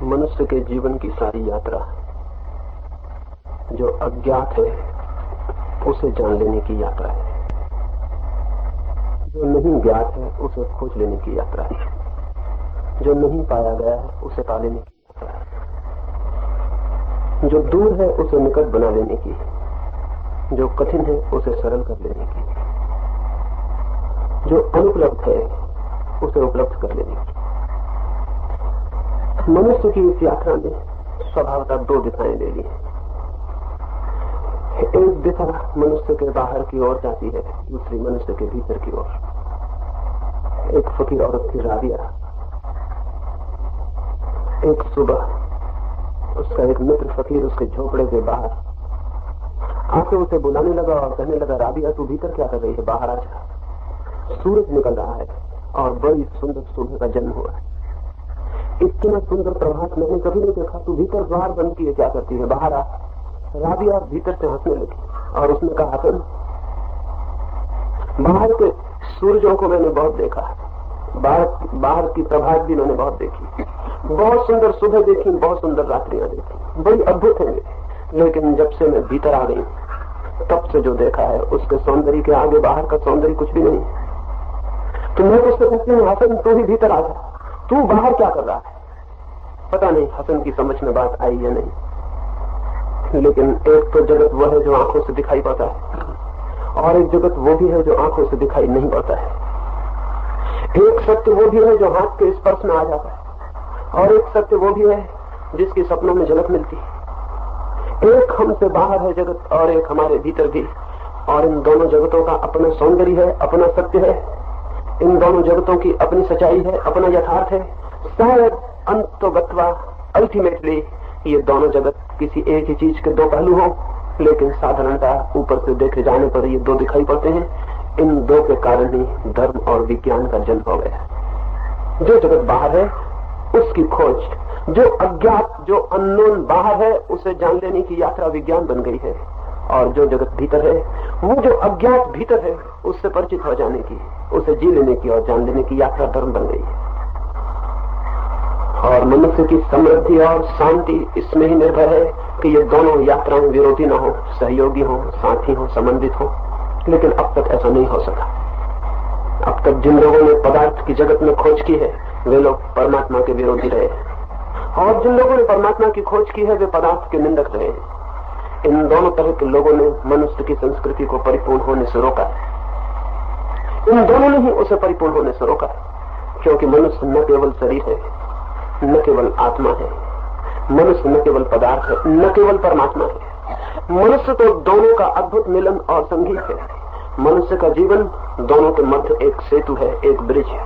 मनुष्य के जीवन की सारी यात्रा जो अज्ञात है उसे जान लेने की यात्रा है, जो नहीं ज्ञात है उसे खोज लेने की यात्रा है, जो नहीं पाया गया है उसे पा लेने की यात्रा है, जो दूर है उसे निकट बना लेने की, जो कठिन है उसे सरल कर लेने की, जो अनुपलब्ध है उसे उपलब्ध कर लेने की। मनुष्य की इस यात्रा में स्वभावतः दो दिशाएं ले ली हैं। एक दिशा मनुष्य के बाहर की ओर जाती है, दूसरी मनुष्य के भीतर की ओर। एक फकीर औरत थी राबिया। एक सुबह उसका एक मित्र फकीर उसके झोपड़े के बाहर आके उसे बुलाने लगा और कहने लगा, राबिया तू भीतर क्या कर रही है, बाहर आ जा, सूरज निकल रहा है और बड़ी सुंदर सुबह का जन्म हुआ है। इतना सुंदर प्रभात मैंने कभी नहीं देखा, तू भीतर द्वार बंद किए क्या करती है, बाहर आ। राबिया भीतर से हंसने लगी और उसने कहा, हसन बाहर के सूरजों को मैंने बहुत देखा, बाहर की प्रभात भी मैंने बहुत देखी, बहुत सुंदर सुबह देखी, बहुत सुंदर रात्रियां देखी, बड़ी अद्भुत है, लेकिन जब से मैं भीतर आ गई तब से जो देखा है उसके सौंदर्य के आगे बाहर का सौंदर्य कुछ भी नहीं। तो मैं उससे कहती हूँ, हसन तू ही भीतर आ जा, तू बाहर क्या कर रहा है। पता नहीं हसन की समझ में बात आई या नहीं, लेकिन एक तो जगत वो है जो आंखों से दिखाई पड़ता है और एक जगत वो भी है जो आंखों से दिखाई नहीं पड़ता है। एक सत्य वो भी है जो हाथ के स्पर्श में आ जाता है और एक सत्य वो भी है जिसकी सपनों में झलक मिलती है। एक हमसे बाहर है जगत और एक हमारे भीतर भी, और इन दोनों जगतों का अपना सौंदर्य है, अपना सत्य है, इन दोनों जगतों की अपनी सच्चाई है, अपना यथार्थ है। शायद अंततोगत्वा अल्टीमेटली ये दोनों जगत किसी एक ही चीज के दो पहलू हों, लेकिन साधारणतः ऊपर से देखे जाने पर ये दो दिखाई पड़ते हैं। इन दो के कारण ही धर्म और विज्ञान का जन्म हो गया। जो जगत बाहर है उसकी खोज, जो अज्ञात जो अननोन बाहर है उसे जान लेने की यात्रा विज्ञान बन गई है, और जो जगत भीतर है वो जो अज्ञात भीतर है उससे परिचित हो जाने की, उसे जी लेने की और जान लेने की यात्रा धर्म बन गई है। और मनुष्य की समृद्धि और शांति इसमें ही निर्भर है कि ये दोनों यात्राएं विरोधी ना हो, सहयोगी हो, साथी हो, संबंधित हो। लेकिन अब तक ऐसा नहीं हो सका। अब तक जिन लोगों ने पदार्थ की जगत में खोज की है वे लोग परमात्मा के विरोधी रहे, और जिन लोगों ने परमात्मा की खोज की है वे पदार्थ के निंदक रहे। इन दोनों तरह के लोगों ने मनुष्य की संस्कृति को परिपूर्ण होने से रोका। इन दोनों ने ही उसे परिपूर्ण होने से रोका, क्योंकि मनुष्य न केवल शरीर है, न केवल आत्मा है, मनुष्य न केवल पदार्थ है, न केवल परमात्मा है। मनुष्य तो दोनों का अद्भुत मिलन और संगीत है। मनुष्य का जीवन दोनों के मध्य एक सेतु है, एक ब्रिज है,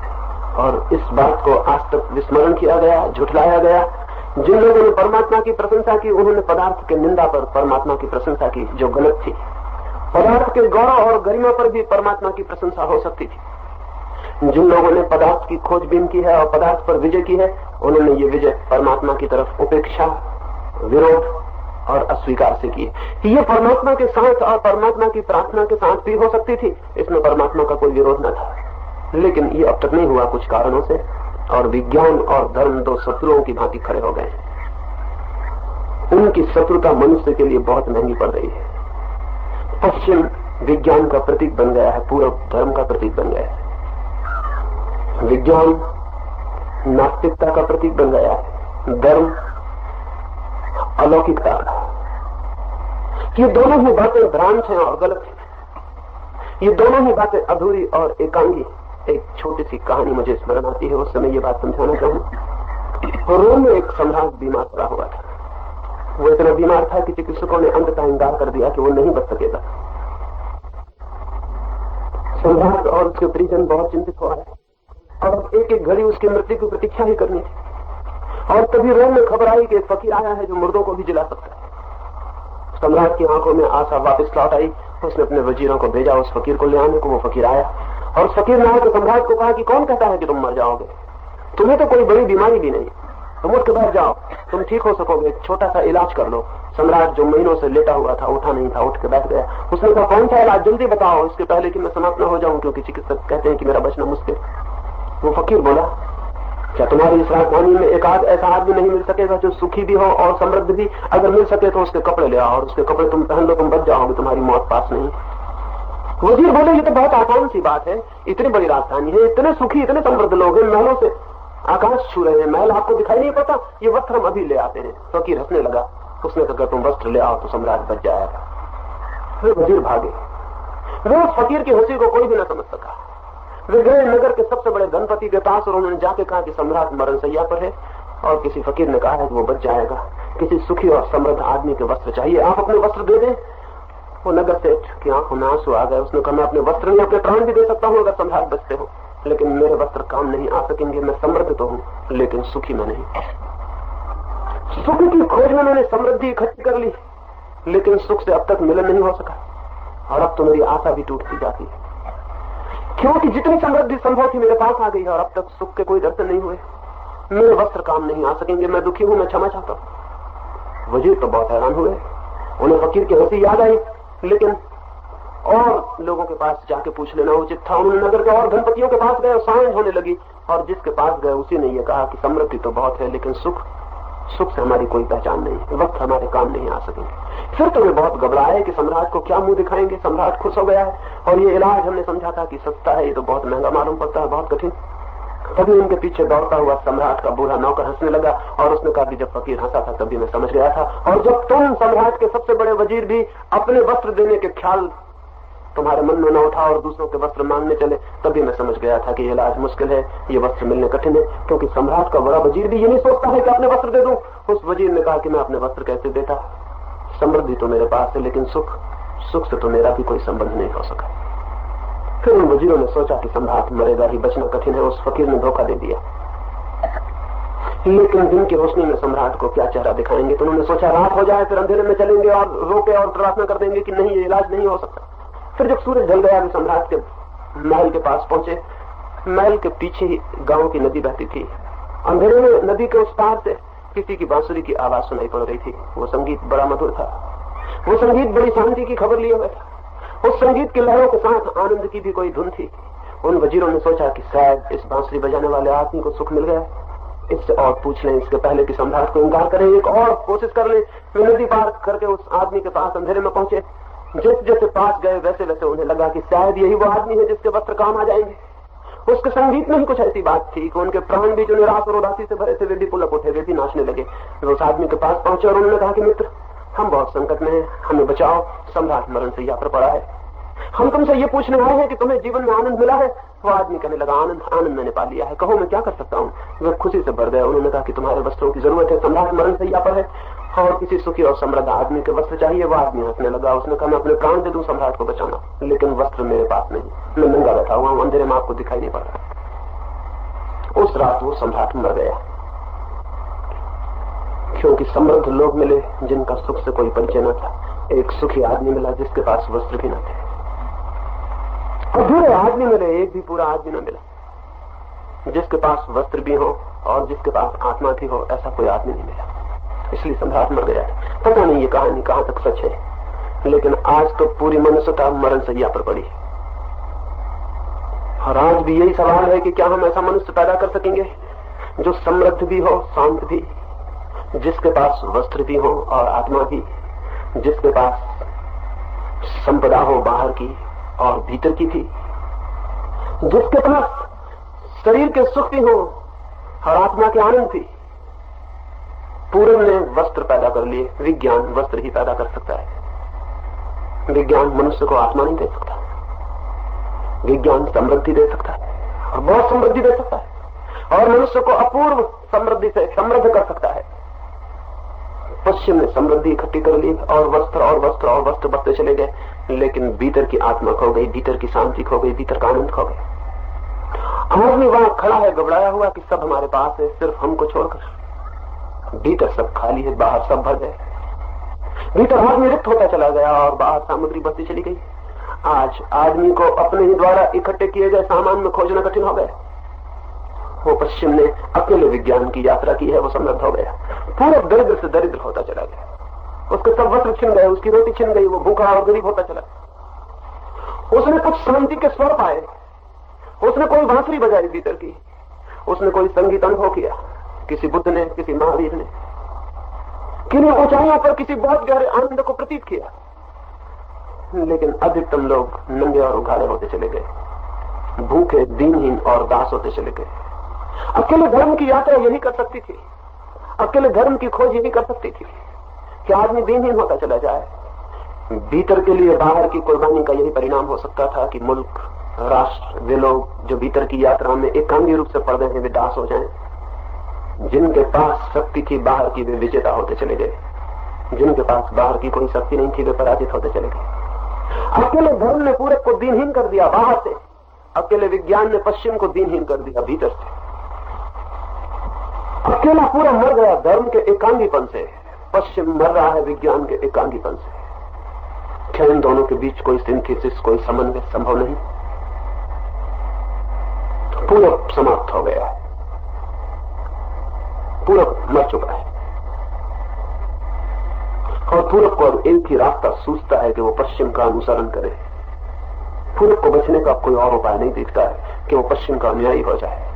और इस बात को आज तक विस्मरण किया गया, झुठलाया गया। जिन लोगों ने परमात्मा की प्रशंसा की उन्होंने पदार्थ के निंदा पर परमात्मा की प्रशंसा की, जो गलत थी। पदार्थ के गौरव और गरिमा पर भी परमात्मा की प्रशंसा हो सकती थी। जिन लोगों ने पदार्थ की खोजबीन की है और पदार्थ पर विजय की है उन्होंने ये विजय परमात्मा की तरफ उपेक्षा, विरोध और अस्वीकार से की है। ये परमात्मा के साथ और परमात्मा की प्रार्थना के साथ भी हो सकती थी, इसमें परमात्मा का कोई विरोध न था। लेकिन ये अब तक नहीं हुआ कुछ कारणों से, और विज्ञान और धर्म दो शत्रुओं की भांति खड़े हो गए। उनकी शत्रुता मनुष्य के लिए बहुत महंगी पड़ रही है। पश्चिम विज्ञान का प्रतीक बन गया है, पूर्व धर्म का प्रतीक बन गया है। विज्ञान नास्तिकता का प्रतीक बन गया है, धर्म अलौकिकता। ये दोनों ही बातें भ्रांत हैं और गलत हैं। ये दोनों ही बातें अधूरी और एकांगी। एक छोटी सी कहानी मुझे स्मरण आती है, उस समय ये बात समझाना चाहूं। रोम में एक सम्राट बीमार पड़ा हुआ था। वो इतना बीमार था कि चिकित्सकों ने अंततः इंकार कर दिया कि वो नहीं बच सकेगा। सम्राट और उसके परिजन बहुत चिंतित हो रहे, और एक एक घड़ी उसकी मृत्यु की प्रतीक्षा ही करनी थी। और तभी रोम में खबर आई कि एक फकीर आया है जो मुर्दों को भी जिला सकता है। सम्राट की आंखों में आशा वापस लौट आई। उसने अपने वजीरों को भेजा उस फकीर को ले आने को। वो फकीर आया और फकीर ने आकर सम्राट को कहा कि कौन कहता है कि तुम मर जाओगे, तुम्हें तो कोई बड़ी बीमारी भी नहीं, तुम उठ के बैठ जाओ, तुम ठीक हो सकोगे, छोटा सा इलाज कर लो। सम्राट जो महीनों से लेटा हुआ था, उठा नहीं था, उठ के बैठ गया। उसने कहा कौन सा इलाज, जल्दी बताओ इसके पहले कि मैं समाप्त न हो जाऊं, क्योंकि चिकित्सक कहते हैं कि मेरा बचना मुश्किल। वो फकीर बोला क्या तुम्हारी इस राजधानी में एक आध ऐसा आदमी नहीं मिल सकेगा जो सुखी भी हो और समृद्ध भी? अगर मिल सके तो उसके कपड़े ले आओ और उसके कपड़े तुम पहन लो, तुम बच जाओगे, तुम्हारी मौत पास नहीं। वजीर बोले, ये तो बहुत आसान सी बात है, इतनी बड़ी राजधानी है, इतने सुखी इतने समृद्ध लोग हैं, महलों से आकाश छू रहे हैं, महल आपको दिखाई नहीं पड़ता, ये वस्त्र हम अभी ले आते हैं। फकीर हंसने लगा। उसने कहा, तुम वस्त्र ले आओ तो सम्राट बच जाएगा। फिर वजीर भागे। वो फकीर की हंसी को कोई भी न समझ सका। वे गए नगर के सबसे बड़े धनपति के पास और उन्होंने जाके कहा कि सम्राट मरणशैया पर है और किसी फकीर ने कहा है कि वो बच जाएगा, किसी सुखी और समृद्ध आदमी के वस्त्र चाहिए, आप अपने वस्त्र दे दें। वो नगर सेठ की आंखों में आंसू आ गए। उसने कहा, मैं अपने वस्त्र नहीं, अपने प्राण भी दे सकता हूँ अगर सम्राट बचते हो, लेकिन मेरे वस्त्र काम नहीं आ सकेंगे। मैं समृद्ध तो हूँ लेकिन सुखी में नहीं। सुख की खोज में मैंने समृद्धि इकट्ठी कर ली, लेकिन सुख से अब तक मिलन नहीं हो सका और अब तो मेरी आशा भी टूटती जाती है, क्योंकि जितनी समृद्धि संभव थी मेरे पास आ गई है और अब तक सुख के कोई दर्शन नहीं हुए। मेरे वस्त्र काम नहीं आ सकेंगे, मैं दुखी हूं, मैं क्षमा चाहता हूं। वजीर तो बहुत हैरान हुए। उन्हें फकीर की हंसी याद आई, लेकिन और लोगों के पास जाके पूछ लेना उचित था। उन्होंने नगर के और धनपतियों के पास गए और सांझ होने लगी और जिसके पास गए उसी ने यह कहा कि समृद्धि तो बहुत है लेकिन सुख से हमारी कोई पहचान नहीं, वक्त हमारे काम नहीं आ सकेंगे। फिर तो वे बहुत घबराए कि सम्राट को क्या मुंह दिखाएंगे। सम्राट खुश हो गया है और ये इलाज हमने समझा था कि सस्ता है, ये तो बहुत महंगा मालूम पड़ता है, बहुत कठिन। तभी उनके पीछे दौड़ता हुआ सम्राट का बूढ़ा नौकर हंसने लगा और उसने कहा कि जब फकीर हंसा था तभी मैं समझ गया था, और जब तुम सम्राट के सबसे बड़े वजीर भी अपने वस्त्र देने के ख्याल तुम्हारे मन में न उठा और दूसरों के वस्त्र मांगने चले, तभी मैं समझ गया था कि ये इलाज मुश्किल है, ये वस्त्र मिलने कठिन है, क्योंकि सम्राट का बड़ा वजीर भी ये नहीं सोचता है कि अपने वस्त्र दे दूं। उस वजीर ने कहा कि मैं अपने वस्त्र कैसे देता, समृद्धि तो मेरे पास है लेकिन सुख से तो मेरा भी कोई संबंध नहीं हो सका। फिर उन वजीरों ने सोचा कि सम्राट मरेगा ही, बचना कठिन है। उस फकीर ने धोखा दे दिया, लेकिन दिन की रोशनी में सम्राट को क्या चेहरा दिखाएंगे, तो उन्होंने सोचा रात हो जाए फिर अंधेरे में चलेंगे और रोके और प्रार्थना कर देंगे कि नहीं ये इलाज नहीं हो सकता। फिर जब सूरज ढल गया तो सम्राट के महल के पास पहुंचे। महल के पीछे ही गांव की नदी बहती थी। अंधेरे में नदी के उस पार से किसी की बांसुरी की आवाज सुनाई पड़ रही थी। वो संगीत बड़ा मधुर था, वो संगीत बड़ी शांति की खबर लिए हुए था। उस संगीत की लहरों के साथ आनंद की भी कोई धुन थी। उन वजीरों ने सोचा कि शायद इस बांसुरी बजाने वाले आदमी को सुख मिल गया, इससे और पूछ लें इसके पहले कि सम्राट को इंकार करें, एक और कोशिश कर लें। वे नदी पार करके उस आदमी के पास अंधेरे में पहुंचे। जैसे जैसे पास गए वैसे वैसे उन्हें लगा कि शायद यही वो आदमी है जिसके वस्त्र काम आ जाएंगे। उसके संगीत में ही कुछ ऐसी बात थी कि उनके प्राण भी जो निराश और उदासी से भरे थे वे भी पुलक उठे, वे भी नाचने लगे। वे उस आदमी के पास पहुंचे और उन्होंने कहा कि मित्र, हम बहुत संकट में हैं, हमें बचाओ, सम्राट मरणशैया पर पड़ा है, हम तुमसे ये पूछने आए हैं कि तुम्हें जीवन में आनंद मिला है। वो आदमी कहने लगा, आनंद मैंने पा लिया है, कहो मैं क्या कर सकता हूँ। वे खुशी से भर गए। उन्होंने कहा कि तुम्हारे वस्त्रों की जरूरत है, सम्राट मरणशैया पर है और किसी सुखी और समृद्ध आदमी के वस्त्र चाहिए। वो आदमी हंसने लगा। उसने कहा, मैं अपने प्राण दे दूं सम्राट को बचाना, लेकिन वस्त्र मेरे पास नहीं, मैं नंगा बैठा हुआ हूं, अंधेरे में आपको दिखाई नहीं पड़ रहा। उस रात वो सम्राट मर गया, क्योंकि समृद्ध लोग मिले जिनका सुख से कोई परिचय न था, एक सुखी आदमी मिला जिसके पास वस्त्र भी न थे। अधूरे आदमी मिले, एक भी पूरा आदमी न मिला। जिसके पास वस्त्र भी हो और जिसके पास आत्मा भी हो, ऐसा कोई आदमी नहीं मिला। इसलिए सम्राट मर गया। पता नहीं ये कहानी कहां तक सच है, लेकिन आज तो पूरी मनुष्यता मरणशैया पर पड़ी है। और आज भी यही सवाल है कि क्या हम ऐसा मनुष्य पैदा कर सकेंगे जो समृद्ध भी हो, शांत भी, जिसके पास वस्त्र भी हो और आत्मा भी, जिसके पास संपदा हो बाहर की और भीतर की भी, जिसके पास शरीर के सुख भी हो और आत्मा के आनंद भी। पूरब ने वस्त्र पैदा कर लिए, विज्ञान वस्त्र ही पैदा कर सकता है। विज्ञान मनुष्य को आत्मा नहीं दे सकता, विज्ञान समृद्धि दे सकता है और बहुत समृद्धि दे सकता है और मनुष्य को अपूर्व समृद्धि से समृद्ध कर सकता है। पश्चिम ने समृद्धि इकट्ठी कर ली और वस्त्र बढ़ते चले गए, लेकिन भीतर की आत्मा खो गई, भीतर की शांति खो गई, भीतर का आनंद खो गया। आदमी वहां खड़ा है घबराया हुआ कि सब हमारे पास है, सिर्फ हमको छोड़कर। भीतर सब खाली है, बाहर सब भर गए। भीतर आदमी रिक्त होता चला गया और बाहर सामग्री बढ़ती चली गई। आज आदमी को अपने ही द्वारा इकट्ठे किए गए सामान में खोजना कठिन हो गया। वो पश्चिम ने अकेले विज्ञान की यात्रा की है, वो समृद्ध हो गया। पूरा दरिद्र से दरिद्र होता चला गया, उसके सब वस्त्र छिन गए, उसकी रोटी छिन गई, वो भूखा और गरीब होता चला। उसने कुछ शांति के स्वर पाए, उसने कोई बांसुरी बजाई भीतर की, उसने कोई संगीत अनुभव किया, किसी बुद्ध ने, किसी महावीर ने, किन्हीं ऊंचाइयों पर किसी बहुत गहरे आनंद को प्रतीत किया। लेकिन अधिकतम लोग नंगे और उघाड़े होते चले गए, भूखे, दीनहीन और दास होते चले गए। अकेले धर्म की यात्रा यही कर सकती थी, अकेले धर्म की खोज यही कर सकती थी कि आदमी दीनहीन होता चला जाए। भीतर के लिए बाहर की कुर्बानी का यही परिणाम हो सकता था कि मुल्क, राष्ट्र, वे लोग जो भीतर की यात्रा में एकांगी रूप से पड़ गए हैं, वे दास हो जाएं। जिनके पास शक्ति थी बाहर की, वे विजेता होते चले गए। जिनके पास बाहर की कोई शक्ति नहीं थी, वे पराजित होते चले गए। अकेले धर्म ने पूरब को दीनहीन कर दिया बाहर से, अकेले विज्ञान ने पश्चिम को दीनहीन कर दिया भीतर से। अकेला पूरा मर गया धर्म के एकांगीपन से, पश्चिम मर रहा है विज्ञान के एकांगीपन से। क्या इन दोनों के बीच कोई सिंथेसिस, कोई समन्वय संभव नहीं? पूरब समाप्त हो गया है, पूरब मर चुका है, और पूरब को अब एक ही रास्ता सूझता है कि वो पश्चिम का अनुसरण करे। पूरब को बचने का कोई और उपाय नहीं दिखता है कि वो पश्चिम का अनुयायी हो जाए।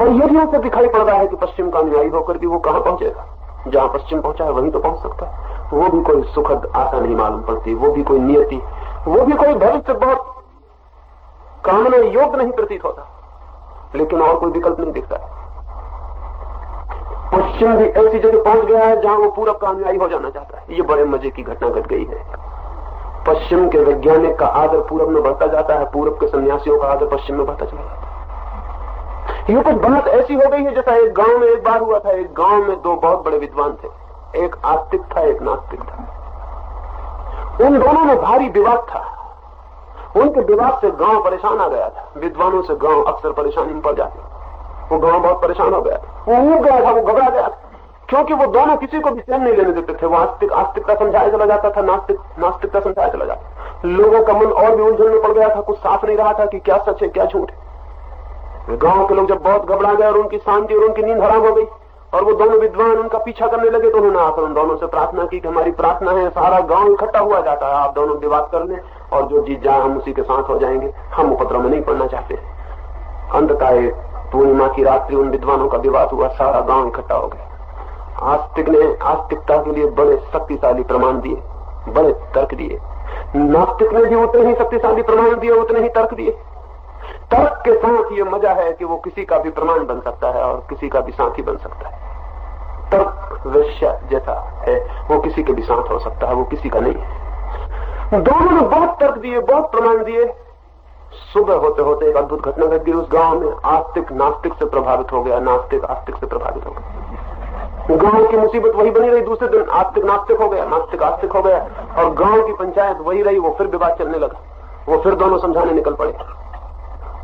और यदि उसे दिखाई पड़ रहा है कि पश्चिम का अनुयायी होकर भी वो कहां पहुंचेगा, जहां पश्चिम पहुंचा है वहीं तो पहुंच सकता है। वो भी कोई सुखद आशा नहीं मालूम पड़ती, वो भी कोई नियति, वो भी कोई भविष्य बहुत कामना योग्य नहीं प्रतीत होता, लेकिन और कोई विकल्प नहीं दिखता है। पश्चिम भी ऐसी जगह पहुंच गया है जहां वो पूरब का अनुयायी हो जाना चाहता है। ये बड़े मजे की घटना घट गई है। पश्चिम के वैज्ञानिक का आदर पूरब में बढ़ता जाता है, पूरब के सन्यासियों का आदर पश्चिम में बढ़ता चला जाता है। ये कुछ बात ऐसी हो गई है जैसा एक गांव में एक बार हुआ था। एक गांव में दो बहुत बड़े विद्वान थे, एक आस्तिक था, एक नास्तिक था। उन दोनों में भारी विवाद था। उनके विवाद से गांव परेशान आ गया था। विद्वानों से गांव अक्सर परेशानी में पड़ जाते। वो गांव बहुत परेशान हो गया था, वो ऊब गया था, वो घबरा गया था, क्योंकि वो दोनों किसी को भी चैन नहीं लेने देते थे। वो आस्तिक आस्तिकता समझाया चला जाता था, नास्तिक नास्तिकता समझाया चला जाता। लोगों का मन और भी उलझन में पड़ गया था, कुछ साफ नहीं रहा था कि क्या सच है क्या झूठ है। गांव के लोग जब बहुत घबरा गए और उनकी शांति और उनकी नींद हराम हो गई और वो दोनों विद्वान उनका पीछा करने लगे, तो उन्होंने आकर उन दोनों से प्रार्थना की कि हमारी प्रार्थना है, सारा गांव इकट्ठा हुआ जाता है, आप दोनों विवाद कर लें और जो जीत जाए हम उसी के साथ हो जाएंगे, हम उपद्रव में नहीं पड़ना चाहते। अंततः एक पूर्णिमा की रात्रि उन विद्वानों का विवाद हुआ, सारा गांव इकट्ठा हो गया। आस्तिक ने आस्तिकता के लिए बड़े शक्तिशाली प्रमाण दिए, बड़े तर्क दिए। नास्तिक ने भी उतने ही शक्तिशाली प्रमाण दिए, उतने ही तर्क दिए। तर्क के साथ ये मजा है कि वो किसी का भी प्रमाण बन सकता है और किसी का भी साथी बन सकता है। तर्क वेश्या जैसा है, वो किसी के भी साथ हो सकता है, वो किसी का नहीं है। दोनों ने बहुत तर्क दिए, बहुत प्रमाण दिए। सुबह होते होते एक अद्भुत घटना घट गई उस गांव में। आस्तिक नास्तिक से प्रभावित हो गया, नास्तिक आस्तिक से प्रभावित हो गया। गांव की मुसीबत वही बनी रही। दूसरे दिन आस्तिक नास्तिक हो गया, नास्तिक आस्तिक हो गया, और गांव की पंचायत वही रही। वो फिर विवाद चलने लगा, वो फिर दोनों समझाने निकल पड़े।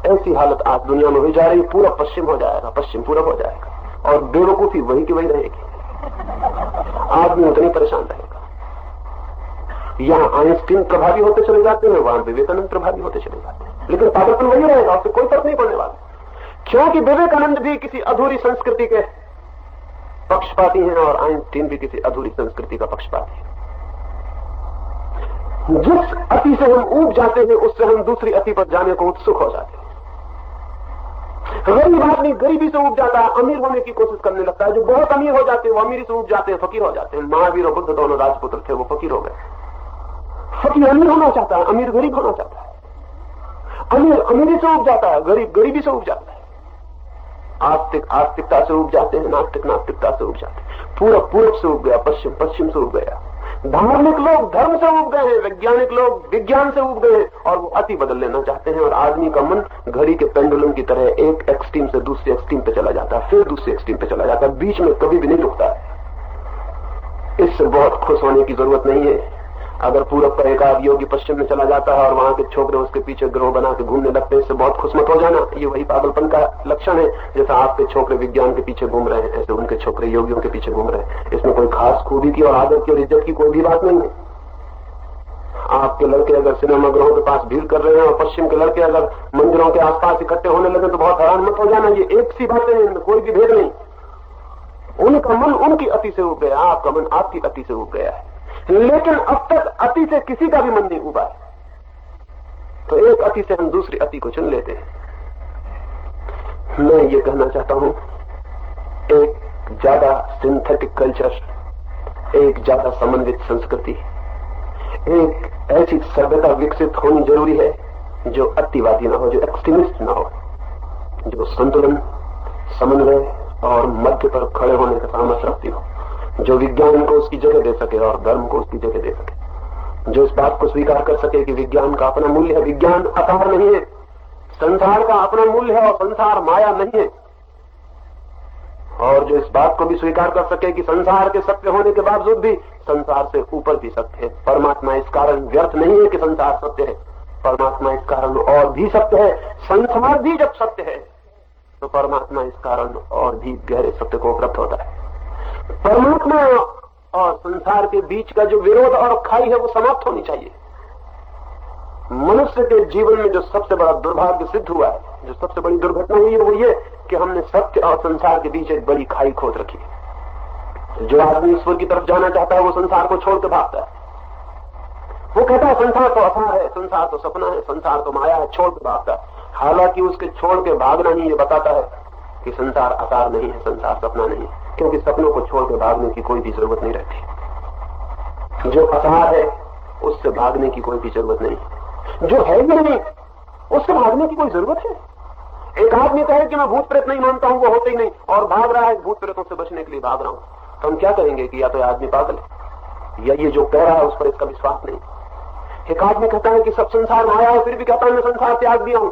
ऐसी हालत आज दुनिया में हो जा रही। पूरा पश्चिम हो जाएगा, पश्चिम पूरब हो जाएगा, और बेवकूफी वही की वही रहेगी। आदमी उतनी परेशान रहेगा। यहाँ आइंस्टीन प्रभावी होते चले जाते हैं, वहां विवेकानंद प्रभावी होते चले जाते हैं, लेकिन पागलपन वही रहेगा, उससे कोई फर्क नहीं पड़ने वाला। क्योंकि विवेकानंद भी किसी अधूरी संस्कृति के पक्षपाती हैं और आइंस्टीन भी किसी अधूरी संस्कृति का पक्षपाती है। जिस अति से हम ऊब जाते हैं उससे हम दूसरी अति पर जाने को उत्सुक हो जाते हैं। गरीब आदमी गरीबी से उब जाता है, अमीर होने की कोशिश करने लगता है। जो बहुत अमीर हो जाते हैं वो अमीरी से उब जाते हैं, फकीर हो जाते हैं। महावीर और बुद्ध दोनों राजपुत्र थे, वो फकीर हो गए। फकीर अमीर होना चाहता है, अमीर गरीब होना चाहता है। अमीर अमीरी से उब जाता है, गरीब गरीबी से उब जाता है। आस्तिक आस्तिकता से उब जाते हैं, नास्तिक नास्तिकता से उब जाते हैं। पूरब पूरब से उब गया, पश्चिम पश्चिम से उब गया। धार्मिक लोग धर्म से उब गए हैं, वैज्ञानिक लोग विज्ञान से उब गए हैं, और वो अति बदल लेना चाहते हैं। और आदमी का मन घड़ी के पेंडुलम की तरह एक एक्सट्रीम से दूसरे एक्सट्रीम पे चला जाता है, फिर दूसरे एक्सट्रीम पे चला जाता है, बीच में कभी भी नहीं रुकता है। इससे बहुत खुश होने की जरूरत नहीं है। अगर पूरब का एक आदि योगी पश्चिम में चला जाता है और वहां के छोकरे उसके पीछे ग्रोह बना के घूमने लगते हैं, इससे बहुत खुश मत हो जाना। ये वही पागलपन का लक्षण है। जैसा आपके छोकरे विज्ञान के पीछे घूम रहे हैं, ऐसे उनके छोकरे योगियों के पीछे घूम रहे हैं। इसमें कोई खास खूबी की और आदत की और इज्जत की कोई भी बात नहीं है। आपके लड़के अगर सिनेमा गृहों के पास भीड़ कर रहे हैं और पश्चिम के लड़के अगर मंदिरों के आसपास इकट्ठे होने लगे तो बहुत हैरान मत हो जाना। ये एक सी बातें हैं, इनमें कोई भी भेद नहीं। उनका मन उनकी अति से उब गया, आपका मन आपकी अति से उब गया है। लेकिन अब तक अति से किसी का भी मन नहीं उबा है, तो एक अति से हम दूसरी अति को चुन लेते हैं। मैं ये कहना चाहता हूं, एक ज्यादा सिंथेटिक कल्चर, एक ज्यादा समन्वित संस्कृति, एक ऐसी सभ्यता विकसित होनी जरूरी है जो अतिवादी ना हो, जो एक्सट्रीमिस्ट ना हो, जो संतुलन, समन्वय और मध्य पर खड़े होने का सामर्थ्य रखती हो, जो विज्ञान को उसकी जगह दे सके और धर्म को उसकी जगह दे सके, जो इस बात को स्वीकार कर सके कि विज्ञान का अपना मूल्य है, विज्ञान आकार नहीं है, संसार का अपना मूल्य है और संसार माया नहीं है, और जो इस बात को भी स्वीकार कर सके कि संसार के सत्य होने के बावजूद भी संसार से ऊपर भी सत्य है। परमात्मा इस कारण व्यर्थ नहीं है कि संसार सत्य है, परमात्मा इस कारण और भी सत्य है। संसार भी जब सत्य है तो परमात्मा इस कारण और भी गहरे सत्य को उपलब्ध होता है। परमात्मा और संसार के बीच का जो विरोध और खाई है वो समाप्त होनी चाहिए। मनुष्य के जीवन में जो सबसे बड़ा दुर्भाग्य सिद्ध हुआ है, जो सबसे बड़ी दुर्घटना हुई है, वो ये कि हमने सत्य और संसार के बीच एक बड़ी खाई खोद रखी है। जो आदमी ईश्वर की तरफ जाना चाहता है वो संसार को छोड़कर भागता है। वो कहता है संसार तो असार है, संसार तो सपना है, संसार तो माया है, छोड़ के भागता है। हालांकि उसके छोड़ के भागना ही ये बताता है कि संसार आसार नहीं है, संसार सपना नहीं है, क्योंकि सपनों को छोड़ के भागने की कोई भी जरूरत नहीं रहती। जो आसार है उससे भागने की कोई भी जरूरत नहीं, जो है ही नहीं उससे भागने की कोई जरूरत है। एक आदमी कहे कि मैं भूत प्रेत नहीं मानता हूं, वो होते ही नहीं, और भाग रहा है भूत प्रेतों से बचने के लिए भाग रहा हूं, तो हम क्या करेंगे कि या तो आदमी पागल है या ये जो कह रहा है उस पर इसका विश्वास नहीं। एक आदमी कहता है कि सब संसार माया है, फिर भी कहता है मैं संसार त्याग दिया हूं।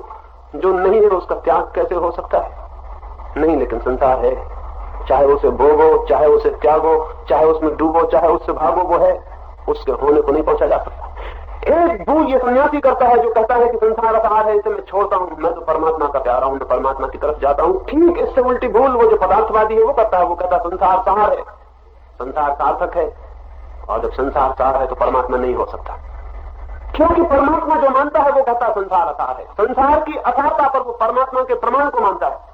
जो नहीं है उसका त्याग कैसे हो सकता है? नहीं, लेकिन संसार है, चाहे उसे भोगो, चाहे उसे त्यागो, चाहे उसमें डूबो, चाहे उससे भागो, वो है, उसके होने को नहीं पहुंचा जा सकता। एक भूल ये सन्यासी करता है जो कहता है कि संसार असार है, इसे मैं छोड़ता हूं, मैं तो परमात्मा का प्यारा हूं, मैं परमात्मा की तरफ जाता हूं। ठीक इससे उल्टी भूल वो जो पदार्थवादी है वो करता है। वो कहता है संसार सार है, संसार सार्थक है, और जब संसार सार है तो परमात्मा नहीं हो सकता, क्योंकि परमात्मा जो मानता है वो कहता है संसार असार है। संसार की असारता पर वो परमात्मा के प्रमाण को मानता है।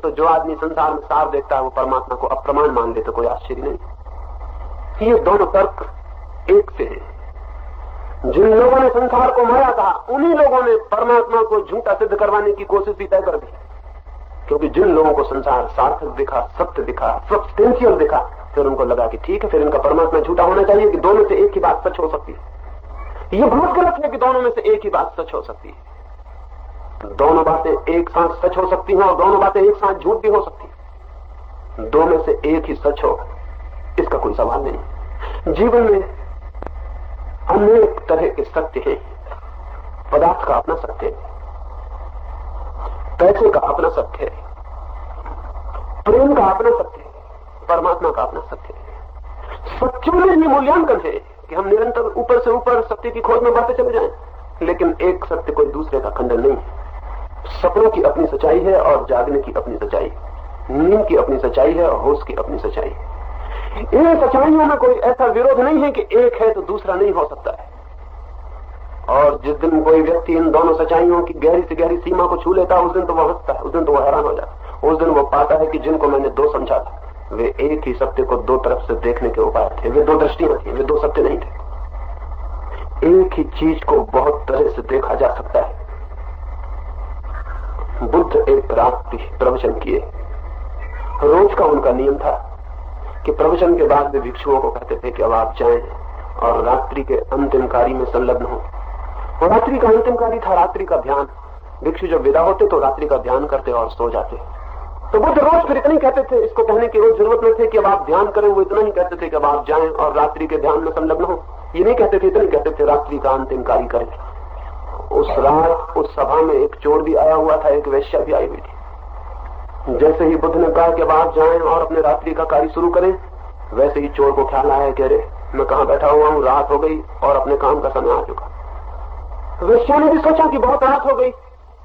तो जो आदमी संसार में सार देखता है वो परमात्मा को अप्रमाण मान ले तो कोई आश्चर्य नहीं। ये दोनों तर्क एक से हैं। जिन लोगों ने संसार को माया कहा, उन्हीं लोगों ने परमात्मा को झूठा सिद्ध करवाने की कोशिश भी तय कर दी, क्योंकि जिन लोगों को संसार सार्थक दिखा, सत्य दिखा, सब्सटेंशियल दिखा, फिर उनको लगा कि ठीक है, फिर इनका परमात्मा झूठा होना चाहिए, कि दोनों से एक ही बात सच हो सकती है। ये बहुत गलत है कि दोनों में से एक ही बात सच हो सकती है। दोनों बातें एक साथ सच हो सकती हैं और दोनों बातें एक साथ झूठ भी हो सकती है। दो में से एक ही सच हो इसका कोई सवाल नहीं। जीवन में अनेक तरह के सत्य हैं। पदार्थ का अपना सत्य है, पैसे का अपना सत्य है, प्रेम का अपना सत्य है, परमात्मा का अपना सत्य है। सत्यों में ये मूल्यांकन है कि हम निरंतर ऊपर से ऊपर सत्य की खोज में बढ़ते चले जाएं, लेकिन एक सत्य कोई दूसरे का खंडन नहीं है। सपनों की अपनी सच्चाई है और जागने की अपनी सच्चाई, नींद की अपनी सच्चाई है और होश की अपनी सच्चाई है। इन सच्चाइयों में कोई ऐसा विरोध नहीं है कि एक है तो दूसरा नहीं हो सकता है। और जिस दिन कोई व्यक्ति इन दोनों सच्चाइयों की गहरी से गहरी सीमा को छू लेता है, उस दिन तो वो हंसता है, उस दिन तो वो हैरान हो जाता है। उस दिन वो पाता है कि जिनको मैंने दो समझा था वे एक ही सत्य को दो तरफ से देखने के उपाय थे, वे दो दृष्टियां थी, वे दो सत्य नहीं थे। एक ही चीज को बहुत तरह से देखा जा सकता है। बुद्ध एक रात्रि प्रवचन किए। रोज का उनका नियम था कि प्रवचन के बाद वे भिक्षुओं को कहते थे कि अब आप जाएं और रात्रि के अंतिम कार्य में संलग्न हो। और रात्रि का अंतिम कार्य था रात्रि का ध्यान। भिक्षु जब विदा होते तो रात्रि का ध्यान करते और सो जाते। तो बुद्ध रोज फिर इतना ही कहते थे, इसको कहने की रोज जरूरत नहीं थी कि अब आप ध्यान करें, वो इतना ही कहते थे कि अब आप जाएं और रात्रि के ध्यान में संलग्न हो। ये नहीं कहते थे, इतना ही कहते थे रात्रि का अंतिम कार्य करें। उस रात उस सभा में एक चोर भी आया हुआ था, एक वेश्या भी आई हुई थी। जैसे ही बुद्ध ने कहा कि अब आप जाएं और अपने रात्रि का कार्य शुरू करें, वैसे ही चोर को ख्याल आया कि अरे मैं कहां बैठा हुआ हूं, रात हो गई और अपने काम का समय आ चुका। वेश्या ने भी सोचा कि बहुत रात हो गई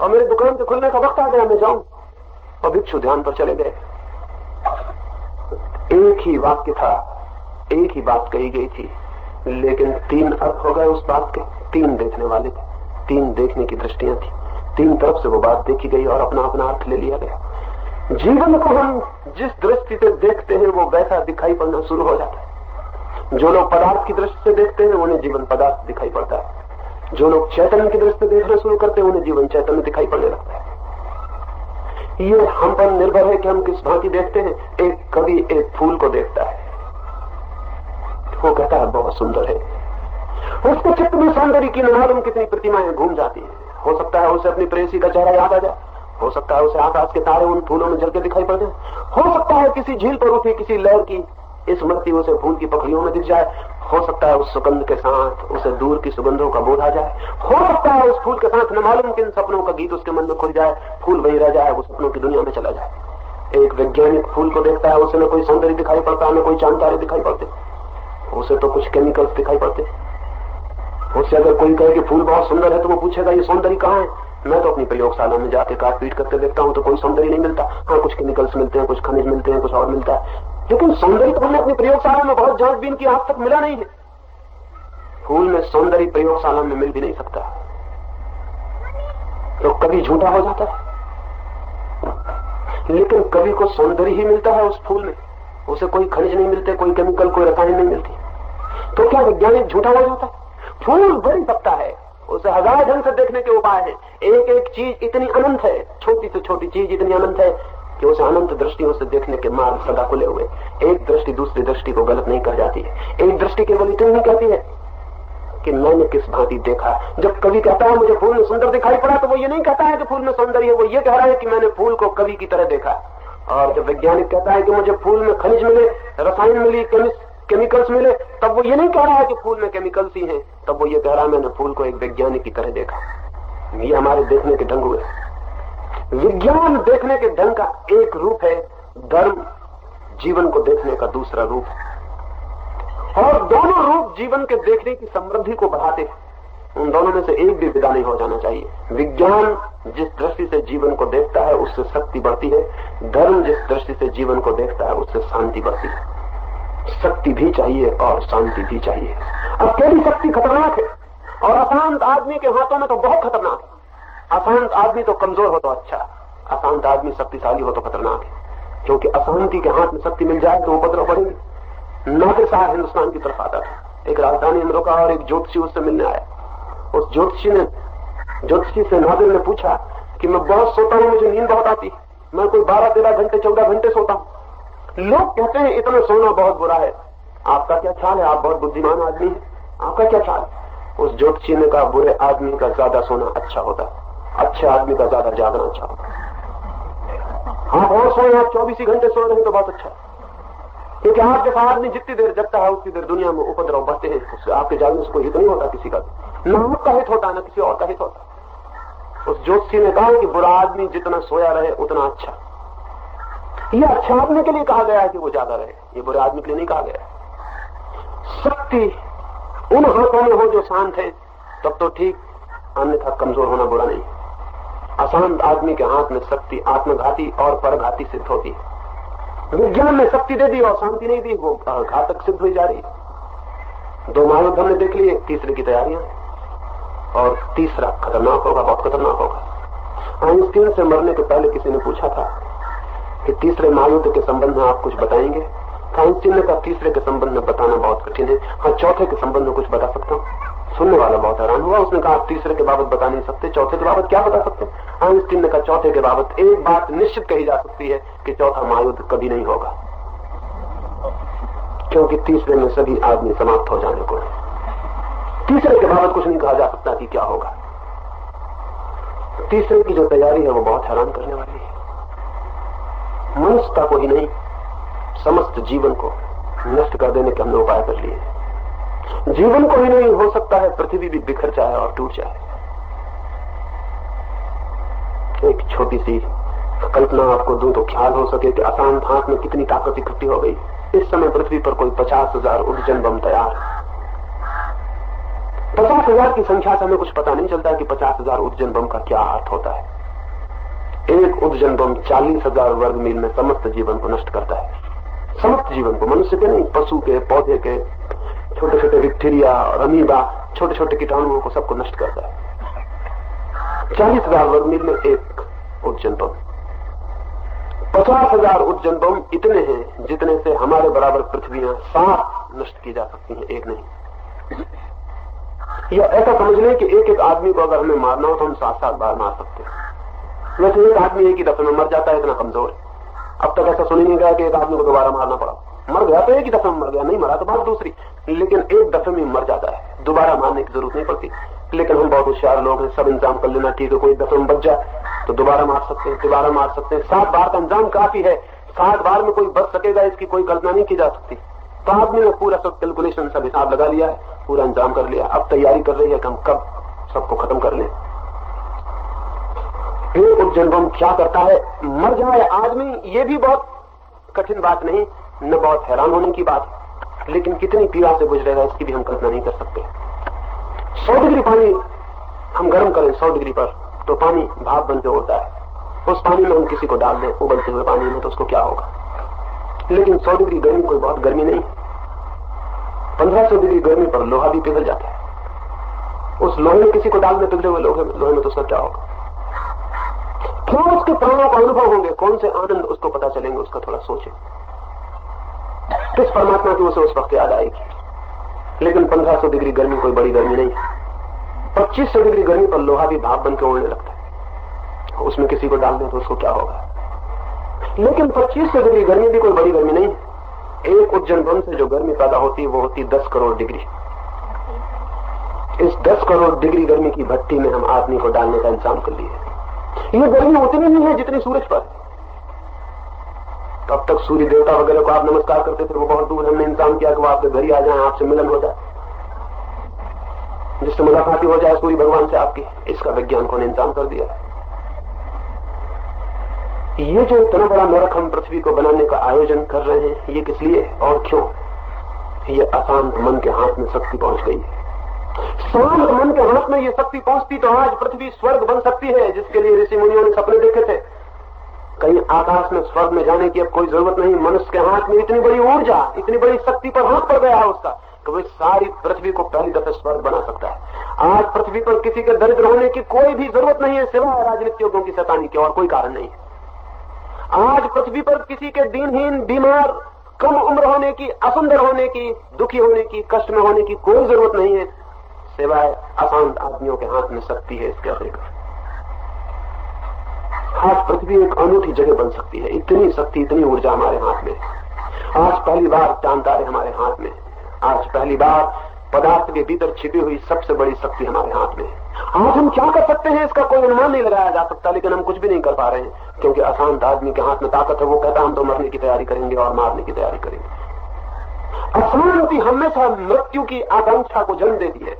और मेरे दुकान के खुलने का वक्त आ गया, मैं जाऊं। और भिक्षु ध्यान पर चले गए। एक ही वाक्य था, एक ही बात कही गई थी, लेकिन तीन अर्थ हो गए उस बात के। तीन देखने वाले थे, तीन देखने की दृष्टियां थी, तीन तरफ से वो बात देखी गई और अपना अपना अर्थ ले लिया गया। जीवन को हम जिस दृष्टि से देखते हैं वो वैसा दिखाई पड़ना शुरू हो जाता है। जो लोग पदार्थ की दृष्टि से देखते हैं उन्हें जीवन पदार्थ दिखाई पड़ता है। जो लोग चैतन्य की दृष्टि से देखना शुरू करते हैं उन्हें जीवन चैतन्य दिखाई पड़ने लगता है। ये हम पर निर्भर है कि हम किस भांति देखते हैं। एक कवि एक फूल को देखता है, वो कहता है बहुत सुंदर है, उसके चित्त में सौंदर्य की न मालूम कितनी प्रतिमाएं घूम जाती हैं। हो सकता है उसे अपनी प्रेयसी का चेहरा याद आ जाए, हो सकता है उसे आकाश के तारे उन फूलों में झलके दिखाई पड़ जाए, हो सकता है किसी झील पर उठी किसी लहर की स्मृति उसे फूल की पखड़ियों में दिख जाए, हो सकता है उस सुगंध के साथ उसे दूर की सुगंधों का बोध आ जाए, हो सकता है उस फूल के साथ न मालूम किन सपनों का गीत उसके मन में खुल जाए, फूल वही रह जाए, वो सपनों की दुनिया में चला जाए। एक वैज्ञानिक फूल को देखता है, उसे न कोई सौंदर्य दिखाई पड़ता, न कोई चांद तारे दिखाई पड़ते, उसे तो कुछ केमिकल्स दिखाई पड़ते। उससे अगर कोई कहे कि फूल बहुत सुंदर है तो वो पूछेगा ये सौंदर्य कहाँ है? मैं तो अपनी प्रयोगशाला में जाके काट पीट करके देखता हूँ तो कोई सौंदर्य नहीं मिलता। हाँ, कुछ केमिकल्स मिलते हैं, कुछ खनिज मिलते हैं, कुछ और मिलता है, लेकिन सौंदर्य तो हमने अपनी प्रयोगशाला में बहुत जांचबीन की, आज तक मिला नहीं है। फूल में सौंदर्य प्रयोगशाला में मिल भी नहीं सकता, तो कभी झूठा हो जाता है। लेकिन कभी को सौंदर्य ही मिलता है उस फूल में, उसे कोई खनिज नहीं मिलते, कोई केमिकल, कोई रसायन नहीं मिलती, तो क्या वैज्ञानिक झूठा हो जाता है? फूल बढ़ सकता है, उसे हजार ढंग से देखने के उपाय है। एक एक चीज इतनी अनंत है, छोटी से छोटी चीज इतनी अनंत है कि उसे अनंत दृष्टियों से देखने के मार्ग सदा खुले हुए। एक दृष्टि दूसरी दृष्टि को गलत नहीं कर जाती है। एक दृष्टि केवल इतनी ही कहती है कि मैंने किस भांति देखा। जब कवि कहता है मुझे फूल में सुंदर दिखाई पड़ा, तो वो ये नहीं कहता है कि फूल में सौंदर्य है, वो ये कह रहा है कि मैंने फूल को कवि की तरह देखा। और जब वैज्ञानिक कहता है कि मुझे फूल में खनिज मिले, रसायन मिली, केमिकल्स मिले, तब वो ये नहीं कह रहा है कि फूल में केमिकल्स ही हैं, तब वो ये कह रहा है मैंने फूल को एक वैज्ञानिक की तरह देखा। ये हमारे देखने के ढंग हुए। विज्ञान देखने के ढंग का एक रूप है, धर्म जीवन को देखने का दूसरा रूप है, और दोनों रूप जीवन के देखने की समृद्धि को बढ़ाते हैं। उन दोनों में से एक भी विदा नहीं हो जाना चाहिए। विज्ञान जिस दृष्टि से जीवन को देखता है उससे शक्ति बढ़ती है, धर्म जिस दृष्टि से जीवन को देखता है उससे शांति बढ़ती है। शक्ति भी चाहिए और शांति भी चाहिए। अकेली शक्ति खतरनाक है, और अशांत आदमी के हाथों में तो बहुत खतरनाक है। अशांत आदमी तो कमजोर हो तो अच्छा, अशांत आदमी शक्तिशाली हो तो खतरनाक है, क्योंकि अशांति के हाथ में शक्ति मिल जाए तो उपद्रव बढ़ेगी। नादिर साहब हिंदुस्तान की तरफ आता था, एक राजधानी में रुका और एक ज्योतिषी उससे मिलने आया। उस ज्योतिषी से नादिर ने पूछा कि मैं बहुत सोता हूँ, मुझे नींद बहुत आती, मैं कोई 12-13 घंटे 14 घंटे सोता हूँ। लोग कहते हैं इतना सोना बहुत बुरा है, आपका क्या ख्याल है? आप बहुत बुद्धिमान आदमी हैं, आपका क्या ख्याल है? उस ज्योतिषी ने कहा बुरे आदमी का ज्यादा सोना अच्छा होता है, अच्छे आदमी का ज्यादा जागना अच्छा होता है। हाँ, बहुत सोए, आप 24 ही घंटे सो रहे हैं तो बहुत अच्छा है, क्योंकि आप जैसा आदमी जितनी देर जगता है उतनी देर दुनिया में उपद्रव बढ़ते हैं, उससे आपके जागने से कोई हित नहीं होता किसी का, न आपका हित होता न किसी और का हित होता। उस ज्योतिषी ने कहा कि बुरा आदमी जितना सोया रहे उतना अच्छा। ये अच्छे आदमी के लिए कहा गया है कि वो जागा रहे, ये बुरे आदमी के लिए नहीं कहा गया है। शक्ति उन हाथों में हो जो शांत है तब तो ठीक, अन्यथा कमजोर होना बुरा नहीं। अशांत आदमी के हाथ में शक्ति आत्मघाती और परघाती सिद्ध होती है। विज्ञान ने शक्ति दे दी और शांति नहीं दी, वो घातक सिद्ध हुई जा रही है। 2 महायुद्ध हमने देख लिए, तीसरे की तैयारियां, और तीसरा खतरनाक होगा, बहुत खतरनाक होगा। आइंस्टीन से मरने के पहले किसी ने पूछा था कि तीसरे महायुद्ध के संबंध में आप कुछ बताएंगे? आइंस्टीन ने कहा तीसरे के संबंध में बताना बहुत कठिन है, हाँ चौथे के संबंध में कुछ बता सकता हूँ। सुनने वाला बहुत हैरान हुआ, उसने कहा आप तीसरे के बाबत बता नहीं सकते, चौथे के बाबत क्या बता सकते? आइंस्टीन ने कहा चौथे के बाबत एक बात निश्चित कही जा सकती है कि चौथा महायुद्ध कभी नहीं होगा, क्योंकि तीसरे में सभी आदमी समाप्त हो जाने को है। तीसरे के बाबत कुछ नहीं कहा जा सकता कि क्या होगा। तीसरे की जो तैयारी है वो बहुत हैरान करने वाली है। मनुष्यता को ही नहीं, समस्त जीवन को नष्ट कर देने के हमने उपाय कर लिए। जीवन को ही नहीं, हो सकता है पृथ्वी भी बिखर जाए और टूट जाए। एक छोटी सी कल्पना आपको दूं तो ख्याल हो सके कि अशांत हाथ में कितनी ताकत इकट्ठी हो गई। इस समय पृथ्वी पर कोई 50,000 उर्जन बम तैयार है। 50,000 की संख्या से हमें कुछ पता नहीं चलता कि 50,000 उर्जन बम का क्या अर्थ होता है। एक उर्जन बम 40,000 वर्ग मील में समस्त जीवन को नष्ट करता है। समस्त जीवन को, मनुष्य के नहीं, पशु के, पौधे के, छोटे छोटे बैक्टीरिया और अमीबा, छोटे छोटे कीटाणुओं को सबको नष्ट करता है। 40,000 वर्ग मील में एक उर्जन बम। 50,000 उर्जन बम इतने हैं जितने से हमारे बराबर पृथ्वियां 7 नष्ट की जा सकती हैं, एक नहीं। या ऐसा समझ लें कि एक एक आदमी को अगर हमें मारना हो तो हम 7-7 बार मार सकते हैं। वैसे एक आदमी एक ही दफे में मर जाता है, इतना कमजोर है। अब तक ऐसा सुन ही नहीं गया कि एक आदमी को दोबारा मारना पड़ा। मर गया तो एक ही दफे में मर गया, नहीं मरा तो बात दूसरी, लेकिन एक दफे में मर जाता है, दोबारा मारने की जरूरत नहीं पड़ती। लेकिन हम बहुत होशियार लोग हैं, सब इंतजाम कर लेना, ठीक है कोई दफे में बच जाए तो दोबारा मार सकते हैं, दोबारा मार सकते हैं। 7 बार का इंतजाम काफी है, 7 बार में कोई बच सकेगा इसकी कोई कल्पना नहीं की जा सकती। तो आदमी ने पूरा सब कैलकुलेशन, सब हिसाब लगा लिया है, पूरा इंतजाम कर लिया, अब तैयारी कर रही है कि हम कब सबको खत्म कर लें। एक उज्जैन बम क्या करता है, मर जाए आदमी, ये भी बहुत कठिन बात नहीं, न बहुत हैरान होने की बात, लेकिन कितनी पीड़ा से गुजरेगा इसकी भी हम कल्पना नहीं कर सकते। 100 डिग्री पानी हम गर्म करें 100 डिग्री पर तो पानी भाप बन के उड़ता है। उस पानी में हम किसी को डाल दें उबलते हुए पानी में तो उसको क्या होगा। लेकिन 100 डिग्री गर्मी कोई बहुत गर्मी नहीं, 1500 डिग्री गर्मी पर लोहा भी पिघल जाता है। उस लोहे में किसी को डाल दें पिघले हुए लोहे में तो उसका क्या होगा। क्या उसके प्राणों का अनुभव होंगे, कौन से आनंद उसको पता चलेंगे, उसका थोड़ा सोचे। किस परमात्मा की उसे उस वक्त याद आएगी। लेकिन 1500 डिग्री गर्मी कोई बड़ी गर्मी नहीं है। 2500 डिग्री गर्मी पर लोहा भी भाप बन के उड़ने लगता है, उसमें किसी को डाल दें तो उसको क्या होगा। लेकिन 2500 डिग्री गर्मी भी कोई बड़ी गर्मी नहीं है। एक उज्जैन बम से जो गर्मी पैदा होती है वो होती 10 करोड़ डिग्री। इस 10 करोड़ डिग्री गर्मी की भट्टी में हम आदमी को डालने का इंतजाम कर लिए। ये गर्मी उतनी ही है जितनी सूरज पर। तब तक सूर्य देवता वगैरह को आप नमस्कार करते थे, वो बहुत दूर, हमने इंतजाम किया कि वो आपके घर ही आ जाए, आपसे मिलन हो जाए, जिससे मुलाकात हो जाए सूर्य भगवान से आपकी। इसका वैज्ञानिकों ने इंतजाम कर दिया है। ये जो इतना बड़ा नरक हम पृथ्वी को बनाने का आयोजन कर रहे हैं, ये किस लिए और क्यों। ये अशांत मन के हाथ में शक्ति पहुंच गई है। शांत मन के हाथ में ये शक्ति पहुंचती तो आज पृथ्वी स्वर्ग बन सकती है, जिसके लिए ऋषि मुनियों ने सपने देखे थे। कहीं आकाश में स्वर्ग में जाने की अब कोई जरूरत नहीं। मनुष्य के हाथ में इतनी बड़ी ऊर्जा, इतनी बड़ी शक्ति पर हाथ पड़ गया है उसका कि वो सारी पृथ्वी को पहली दफे स्वर्ग बना सकता है। आज पृथ्वी पर किसी के दरिद्र होने की कोई भी जरूरत नहीं है, सिवाय राजनीतिज्ञों की शैतानी के, और कोई कारण नहीं है। आज पृथ्वी पर किसी के दीनहीन, बीमार, कम उम्र होने की, असुंदर होने की, दुखी होने की, कष्ट में होने की कोई जरूरत नहीं है, सिवाय अशांत आदमियों के हाथ में शक्ति है इसके अतिरिक्त। आज पृथ्वी एक अनूठी जगह बन सकती है। इतनी शक्ति, इतनी ऊर्जा हमारे हाथ में। आज पहली बार चांद तारे हमारे हाथ में। आज पहली बार पदार्थ के भीतर छिपी हुई सबसे बड़ी शक्ति हमारे हाथ में। आज हम क्या कर सकते हैं इसका कोई अनुमान नहीं लगाया जा सकता, लेकिन हम कुछ भी नहीं कर पा रहे हैं, क्योंकि अशांत आदमी के हाथ में ताकत है। वो कहता हम तो मरने की तैयारी करेंगे और मारने की तैयारी करेंगे। अशांति हमेशा मृत्यु की आकांक्षा को जन्म देती है।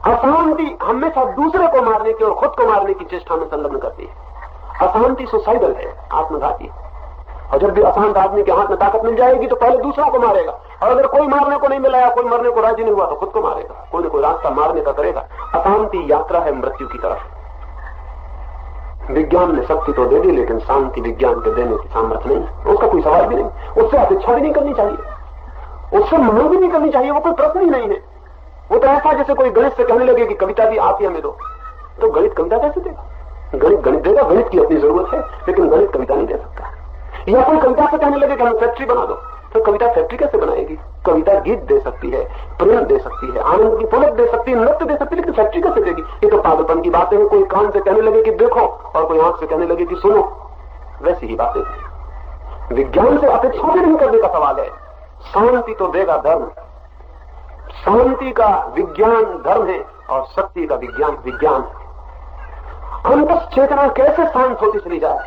अशांति हमेशा दूसरे को मारने की और खुद को मारने की चेष्टा में संलग्न करती है। अशांति सुसाइडल है, आत्मघाती। और जब भी अशांत आदमी के हाथ में ताकत मिल जाएगी तो पहले दूसरा को मारेगा, और अगर कोई मारने को नहीं मिला या कोई मरने को राजी नहीं हुआ तो खुद को मारेगा, कोई न कोई रास्ता मारने का करेगा। अशांति यात्रा है मृत्यु की तरफ। विज्ञान ने शक्ति तो दे दी, लेकिन शांति विज्ञान के देने की सामर्थ्य नहीं, उसका कोई सवाल भी नहीं, उससे अपेक्षा भी नहीं करनी चाहिए, उससे मांग भी नहीं करनी चाहिए, वो कोई प्रश्न ही नहीं है। वो तो ऐसा जैसे कोई गणित से कहने लगे कि कविता भी आप ही हमें दो, तो गणित कविता कैसे देगा। गणित गणित देगा, गणित की अपनी जरूरत है, लेकिन गणित कविता नहीं दे सकता। या कोई कविता से कहने लगे कि हम फैक्ट्री बना दो, तो कविता फैक्ट्री कैसे बनाएगी। कविता गीत दे सकती है, प्रेम दे सकती है, आनंद की पुलक दे सकती है, नृत्य दे सकती है, लेकिन फैक्ट्री कैसे देगी। ये तो पागलपन की बातें हैं। कोई कान से कहने लगे कि देखो और कोई आंख से कहने लगे कि सुनो, वैसी ही बातें हैं। विज्ञान से अपेक्षा भी नहीं करने का सवाल है। शांति तो देगा धर्म, शांति का विज्ञान धर्म है और शक्ति का विज्ञान विज्ञान है। अंतस चेतना कैसे शांत होती चली जाए,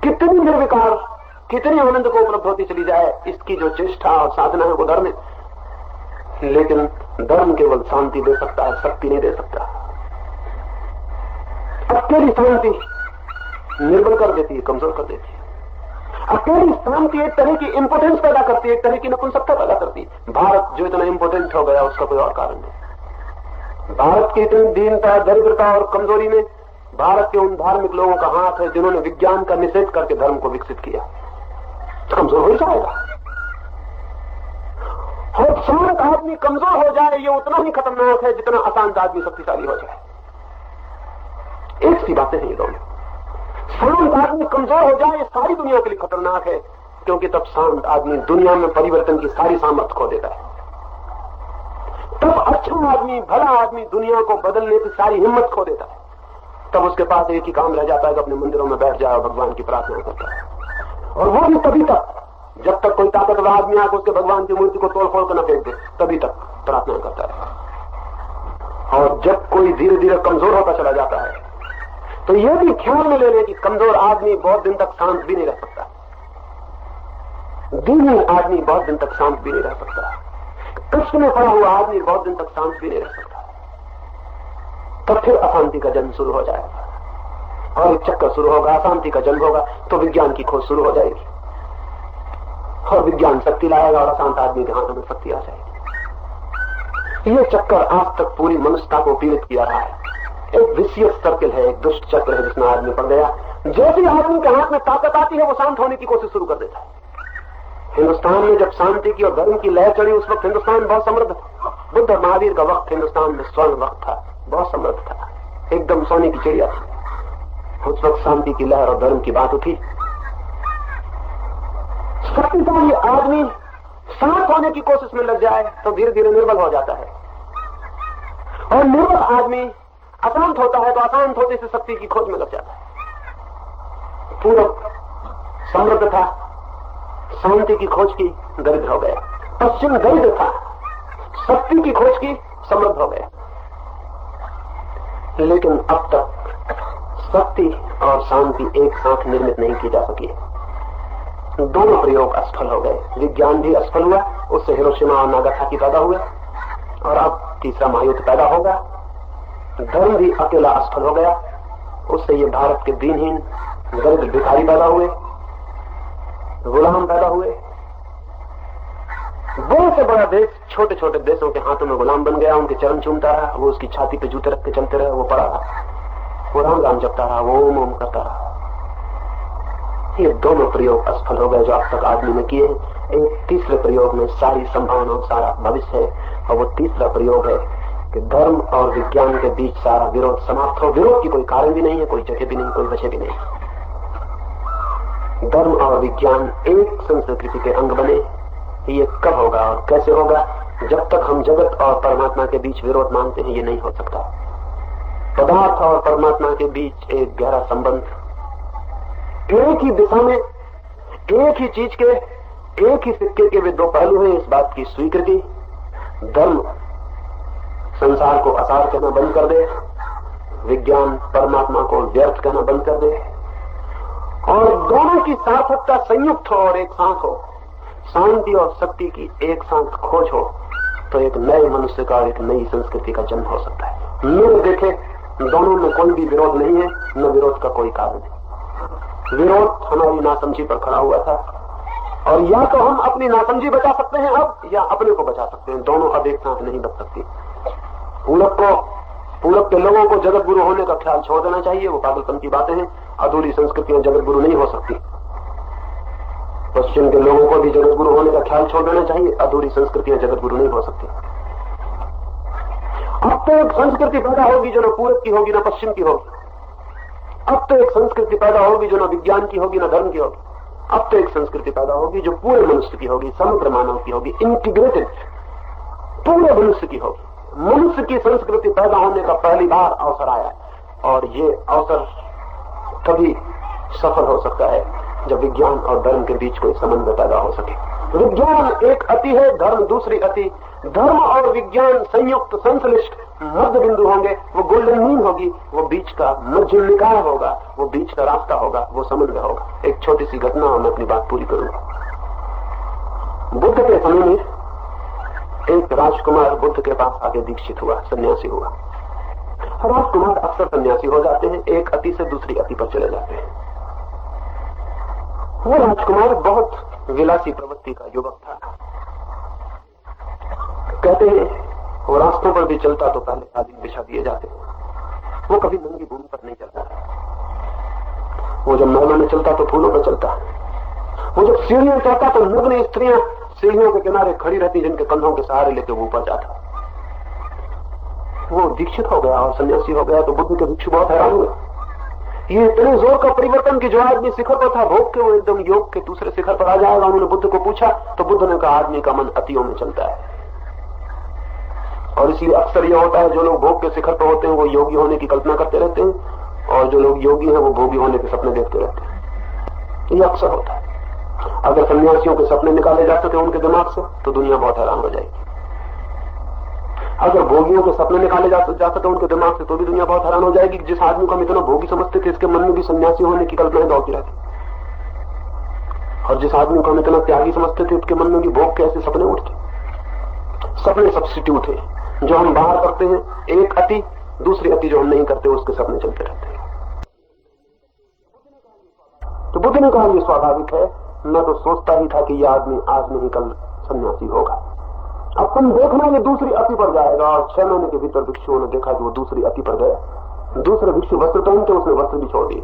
कितनी निर्विकार, कितनी आनंद को उपलब्ध होती चली जाए, इसकी जो चेष्टा और साधना है वो धर्म है। लेकिन धर्म केवल शांति दे सकता है, शक्ति नहीं दे सकता। अकेली शांति निर्बल कर देती है, कमजोर कर देती है। अकेली शांति एक तरह की इंपोर्टेंस पैदा करती है, एक तरह की नपुंसकता पैदा करती है। भारत जो इतना इंपोर्टेंट हो गया उसका कोई और कारण नहीं। भारत की इतनी दीनता, दरिद्रता और कमजोरी में भारत के उन धार्मिक लोगों का हाथ है जिन्होंने विज्ञान का निषेध करके धर्म को विकसित किया। कमजोर हो जाएगा। और शांत आदमी कमजोर हो जाए ये उतना ही खतरनाक है जितना अशांत आदमी शक्तिशाली हो जाए। एक सी बातें हैं ये दोनों। शांत आदमी कमजोर हो जाए ये सारी दुनिया के लिए खतरनाक है, क्योंकि तब शांत आदमी दुनिया में परिवर्तन की सारी सामर्थ्य खो देता है। तब अच्छा आदमी, भला आदमी दुनिया को बदलने की सारी हिम्मत खो देता है। तब उसके पास एक ही काम रह जाता है कि अपने मंदिरों में बैठ जाए और भगवान की प्रार्थना करता है। और वो भी तभी तक जब तक कोई ताकतवर आदमी आकर उसके भगवान की मूर्ति को तोड़ फोड़ कर न फेंक दे, तभी तक प्रार्थना करता है। और जब कोई धीरे धीरे कमजोर होता चला जाता है तो यह भी ख्याल में ले लें कि कमजोर आदमी बहुत दिन तक शांत भी नहीं रह सकता, दीनहीन आदमी बहुत दिन तक शांत भी नहीं रह सकता, कष्ट में पड़ा हुआ आदमी बहुत दिन तक शांत भी नहीं रह सकता। तब फिर अशांति का जन्म शुरू हो जाएगा और एक चक्कर शुरू होगा, अशांति का जन्म होगा तो विज्ञान की खोज शुरू हो जाएगी और विज्ञान शक्ति लाएगा और अशांत आदमी के हाथों में शक्ति आ जाएगी। यह चक्कर आज तक पूरी मनुष्यता को पीड़ित किया रहा है। एक विशियस सर्किल है, एक दुष्ट चक्र है जिसमें आदमी पड़ गया। जैसे आदमी के हाथ में ताकत आती है वो शांत होने की कोशिश शुरू कर देता है। हिंदुस्तान में जब शांति की और धर्म की लहर चढ़ी उस वक्त हिंदुस्तान बहुत समृद्ध था। बुद्ध और महावीर का वक्त हिंदुस्तान में स्वर्ण वक्त था, बहुत समृद्ध था, एकदम सोने की चिड़िया थी। उस वक्त शांति की लहर और धर्म की बात उठी। शक्तिशाली आदमी शांत होने की कोशिश में लग जाए तो धीरे धीरे निर्बल हो जाता है और निर्बल आदमी अशांत होता है तो अशांत होते से शक्ति की खोज में लग जाता है। पूरब समृद्ध था, शांति की खोज की, दरिद्र हो गया। पश्चिम दरिद्र था, शक्ति की खोज की, समृद्ध हो गया। लेकिन अब तक शक्ति और शांति एक साथ निर्मित नहीं की जा सकी। दोनों प्रयोग असफल हो गए। विज्ञान भी असफल हुआ, उससे हिरोशिमा और नागासाकी पैदा हुए और अब तीसरा महायुद्ध पैदा होगा। धर्म भी अकेला असफल हो गया, उससे ये भारत के दीनहीन दरिद्र भिखारी पैदा हुए, गुलाम पैदा हुए। बड़े से बड़ा देश छोटे छोटे देशों के हाथों में गुलाम बन गया, उनके चरण चूमता रहा, वो उसकी छाती पे जूते रख के चलते रहे, वो पड़ा रहा, वो राम राम जपता रहा, वो ओम ओम करता रहा। ये दोनों प्रयोग असफल हो गए जो अब तक आदमी ने किए हैं। एक तीसरे प्रयोग में सारी संभावना, सारा भविष्य है और वो तीसरा प्रयोग है कि धर्म और विज्ञान के बीच सारा विरोध समाप्त हो। विरोध की कोई कारण भी नहीं है, कोई जगह भी नहीं, कोई वजह भी नहीं। धर्म और विज्ञान एक संस्कृति के अंग बने। ये कब होगा और कैसे होगा? जब तक हम जगत और परमात्मा के बीच विरोध मानते हैं ये नहीं हो सकता। पदार्थ और परमात्मा के बीच एक गहरा संबंध, एक ही दिशा में, एक ही चीज के, एक ही सिक्के के वे दो पहलू हैं, इस बात की स्वीकृति। धर्म संसार को असार कहना बंद कर दे, विज्ञान परमात्मा को व्यर्थ कहना बंद कर दे और दोनों की सार्थकता संयुक्त हो और एक साथ हो, शांति और शक्ति की एक साथ खोज हो, तो एक नए मनुष्य का, एक नई संस्कृति का जन्म हो सकता है। मेरे देखे दोनों में कोई भी विरोध नहीं है, न विरोध का कोई कारण है। विरोध हमारी नासमझी पर खड़ा हुआ था और या तो हम अपनी नासमझी बचा सकते हैं अब, या अपने को बचा सकते हैं। दोनों अब एक साथ नहीं बच सकती। पूरब के लोगों को जगत गुरु होने का ख्याल छोड़ देना चाहिए, वो पागलपन की बातें हैं। अधूरी संस्कृतियां जगत गुरु नहीं हो सकती। पश्चिम के लोगों को भी जगत गुरु होने का ख्याल छोड़ देना चाहिए, अधूरी संस्कृतियां जगत गुरु नहीं हो सकती। अब तो एक संस्कृति पैदा होगी जो न पूरब की होगी न पश्चिम की होगी। अब तो एक संस्कृति पैदा होगी जो न विज्ञान की होगी न धर्म की होगी। अब तो एक संस्कृति पैदा होगी जो पूरे मनुष्य की होगी, समग्र मानव की होगी, इंटीग्रेटेड, पूरे मनुष्य की होगी। मनुष्य की संस्कृति पैदा होने का पहली बार अवसर आया और ये अवसर तभी सफल हो सकता है जब विज्ञान और धर्म के बीच कोई संबंध पैदा हो सके। विज्ञान एक अति है, धर्म दूसरी अति। धर्म और विज्ञान संयुक्त संश्लिष्ट मध्य बिंदु होंगे, वो गोल्डन मीन होगी, वो बीच का मध्य निकाय होगा, वो बीच का रास्ता होगा, वो समन्वय होगा। एक छोटी सी घटना और मैं अपनी बात पूरी करूंगा। बुद्ध के समय में एक राजकुमार बुद्ध के पास आके दीक्षित हुआ, सन्यासी हुआ। राजकुमार अक्सर सन्यासी हो जाते हैं, एक अति से दूसरी अति पर चले जाते हैं। वो राजकुमार बहुत विलासी प्रवृत्ति का युवक था। कहते हैं वो रास्तों पर भी चलता तो पहले कालीन बिछा दिए जाते, वो कभी नंगी भूमि पर नहीं चलता। वो जब महलों में चलता तो फूलों पर चलता, वो जब सीढ़ियों में चढ़ता तो नग्न स्त्रियां सीढ़ियों के किनारे खड़ी रहती जिनके कंधों के सहारे लेके वो ऊपर जाता। वो दीक्षित हो गया और सन्यासी हो गया तो बुद्ध के भिक्षु बहुत हैरान हुए। ये इतने जोर का परिवर्तन कि जो आदमी शिखर पर था भोग के वो एकदम योग के दूसरे शिखर पर आ जाएगा। उन्होंने बुद्ध को पूछा तो बुद्ध ने कहा आदमी का मन अतियों में चलता है और इसलिए अक्सर यह होता है जो लोग भोग के शिखर पर होते हैं वो योगी होने की कल्पना करते रहते हैं और जो लोग योगी हैं वो भोगी होने के सपने देखते रहते हैं। ये अक्सर होता है। अगर सन्यासियों के सपने निकाले जा सके उनके दिमाग से तो दुनिया बहुत हैरान हो जाएगी। अगर भोगियों के सपने निकाले जा सके उनके दिमाग से तो भी दुनिया बहुत हैरान हो जाएगी। जिस आदमी को हम इतना भोगी समझते थे इसके मन में भी सन्यासी होने की कल्पना दौड़ती रहती, और जिस आदमी को हम इतना त्यागी समझते थे उसके मन में भी भोग के ऐसे सपने उठते। सपने सब्स्टिट्यूट है जो हम बाहर करते हैं, एक अति, दूसरी अति जो हम नहीं करते उसके सपने चलते रहते हैं। तो बुद्ध ने कहा यह स्वाभाविक है, मैं तो सोचता ही था कि यह आदमी आज नहीं कल सन्यासी होगा। अब तुम देखना ये दूसरी अति पर जाएगा। और 6 महीने के भीतर भिक्षुओं ने देखा कि वो दूसरी अति पर गया। दूसरे भिक्षु वस्त्र पहनते, उसने वस्त्र भी छोड़ दिए।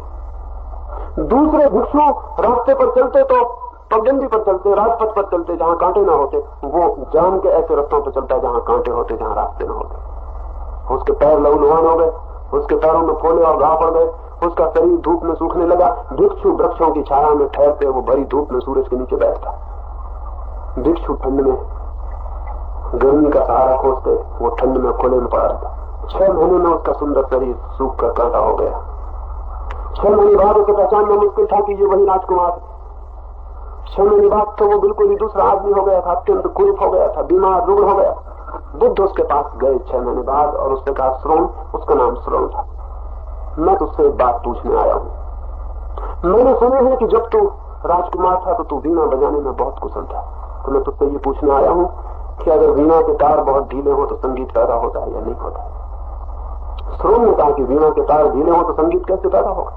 दूसरे भिक्षु रास्ते पर चलते तो पगडंडी पर चलते, राजपथ पर चलते जहां कांटे ना होते, वो जान के ऐसे रास्तों पर चलता जहां कांटे होते, जहां रास्ते ना होते। उसके पैर लहूलुहान हो गए, उसके पैरों में फोले और घाव पड़ गए, उसका शरीर धूप में सूखने लगा। भिक्षु वृक्षों की छाया में ठहरते, वो भरी धूप में सूरज के नीचे बैठता। भिक्षु ठंड में गर्मी का सहारा खोजते, वो ठंड में खुले में पड़ा रहता। 6 महीने में उसका सुंदर शरीर सूख कर कांटा हो गया। 6 महीने बाद उसे पहचानना मुश्किल था कि ये वही राजकुमार है। 6 महीने बाद तो वो बिल्कुल ही दूसरा आदमी हो गया था, अत्यंत कुरूप हो गया था, बीमार रुग्ण हो गया। बुद्ध उसके पास गए 6 महीने बाद और उसने कहा, श्रोण, उसका नाम श्रोण था, मैं तुझसे एक बात पूछने आया हूं। मैंने सुना है कि जब तू राजकुमार था तो तू वीणा बजाने में बहुत कुशल था। तो मैं तुझसे ये पूछने आया हूं कि अगर वीणा के तार बहुत ढीले हो तो संगीत पैदा होता है या नहीं होता। श्रोण ने कहा कि वीणा के तार ढीले हो तो संगीत कैसे पैदा होगा?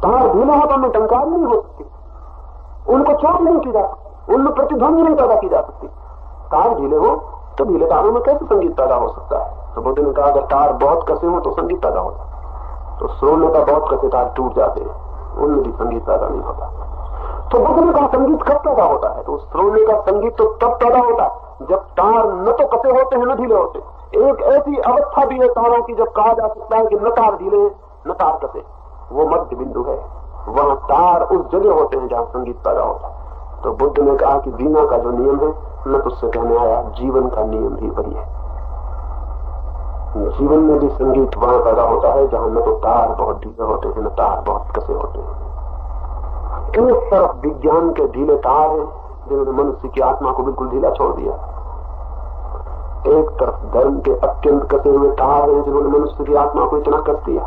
तार ढीले हो तो उनमें टंकार नहीं हो सकती, उनको चोट नहीं की जा सकती, उनमें प्रतिध्वनि नहीं पैदा की जा सकती। तार ढीले हो तो ढीले तारों में कैसे संगीत पैदा हो सकता है? तो बुद्ध ने कहा अगर तार बहुत कसे हो तो संगीत पैदा होता। तो श्रोण ने कहा बहुत कसे तार टूट जाते हैं, उनमें भी संगीत पैदा नहीं होता। तो बुद्ध ने कहा संगीत कब पैदा होता है? तो श्रोण ने कहा संगीत तो तब पैदा होता है जब तार न तो कसे होते हैं न ढीले होते। एक ऐसी अवस्था भी है तारों की जब कहा जा सकता है कि न तार ढीले हैं न तार कसे, वो मध्य बिंदु है। वहां तार उस जगह होते हैं जहां संगीत पैदा होता है। तो बुद्ध ने कहा कि वीणा का जो नियम है, मैं तुझसे कहने आया, जीवन का नियम भी वही है। जीवन में भी संगीत वहां पैदा होता है जहां न तो तार बहुत ढीले होते हैं न तार बहुत कसे होते हैं। एक तरफ विज्ञान के ढीले तार हैं जिन्होंने मनुष्य की आत्मा को बिल्कुल ढीला छोड़ दिया, एक तरफ धर्म के अत्यंत कसे हुए तार हैं जिन्होंने मनुष्य की आत्मा को इतना कस दिया,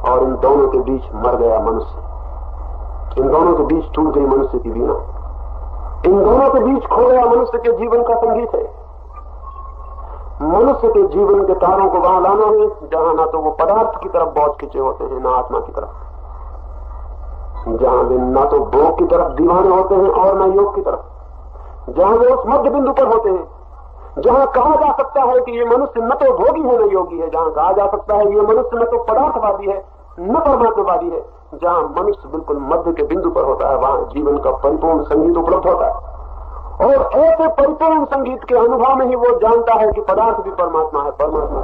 और इन दोनों के बीच मर गया मनुष्य। इन दोनों के बीच टूट गई मनुष्य की वीणा, इन दोनों के बीच खो गया मनुष्य के जीवन का संगीत है। मनुष्य के जीवन के तारों को वहां लाना है जहां ना तो वो पदार्थ की तरफ बहुत खिंचे होते हैं ना आत्मा की तरफ, जहां वे ना तो भोग की तरफ दीवाने होते हैं और ना योग की तरफ, जहां वे उस मध्य बिंदु पर होते हैं जहां कहा जा सकता है कि ये मनुष्य न तो भोगी है न योगी है, जहां कहा जा सकता है ये मनुष्य न तो पदार्थवादी है न परमात्मवादी है, जहां मनुष्य बिल्कुल मध्य के बिंदु पर होता है, वहां जीवन का परिपूर्ण संगीत उपलब्ध होता है। और ऐसे परिपूर्ण संगीत के अनुभव में ही वो जानता है कि पदार्थ भी परमात्मा है, परमात्मा